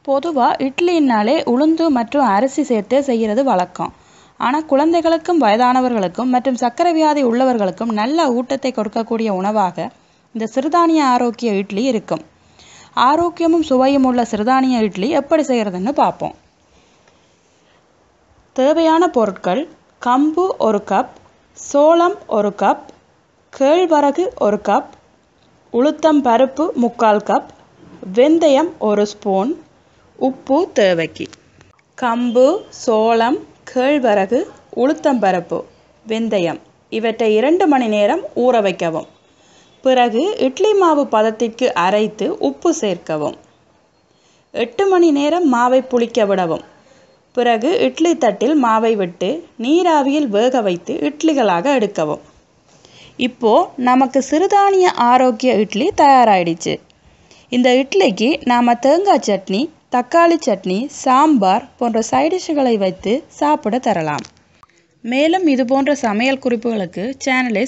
பொதுவாக இட்லினாலே உளுந்து மற்றும் அரிசி சேர்த்து செய்கிறது வழக்கம். ஆனால் குழந்தைகளுக்கும் வயதானவர்களுக்கும் மற்றும் சர்க்கரை வியாதி உள்ளவர்களுக்கும் நல்ல ஊட்டத்தை கொடுக்கக்கூடிய உணவாக இந்த சிறுதானிய ஆரோக்கிய இட்லி இருக்கும். ஆரோக்கியமும் சுவையும் உள்ள சிறுதானிய இட்லி எப்படி செய்கிறதுன்னு பார்ப்போம். தேவையான பொருட்கள்: கம்பு 1 கப், சோளம் 1 கப், கேழ்வரகு 1 கப், உளுத்தம் பருப்பு 3/4 கப், வெந்தயம் 1 ஸ்பூன், உப்பு தேவைக்கு. கம்பு, சோளம், கேழ்வரகு, உளுத்தம்பருப்பு, வெந்தயம் இவற்றை 2 மணி நேரம் ஊற வைக்கவும். பிறகு இட்லி மாவு பதத்திற்கு அரைத்து உப்பு சேர்க்கவும். 8 மணி நேரம் மாவை புளிக்க விடவும். பிறகு இட்லி தட்டில் மாவை விட்டு நீராவியில் வேக வைத்து இட்லிகளாக எடுக்கவும். இப்போது நமக்கு சிறுதானிய ஆரோக்கிய இட்லி தயாராகிடுச்சு. இந்த இட்லிக்கு நாம் தேங்காய் சட்னி, தக்காளி சட்னி, சாம்பார் போன்ற சைடிஷ்களை வைத்து சாப்பிட தரலாம். மேலும் இது போன்ற சமையல் குறிப்புகளுக்கு சேனலை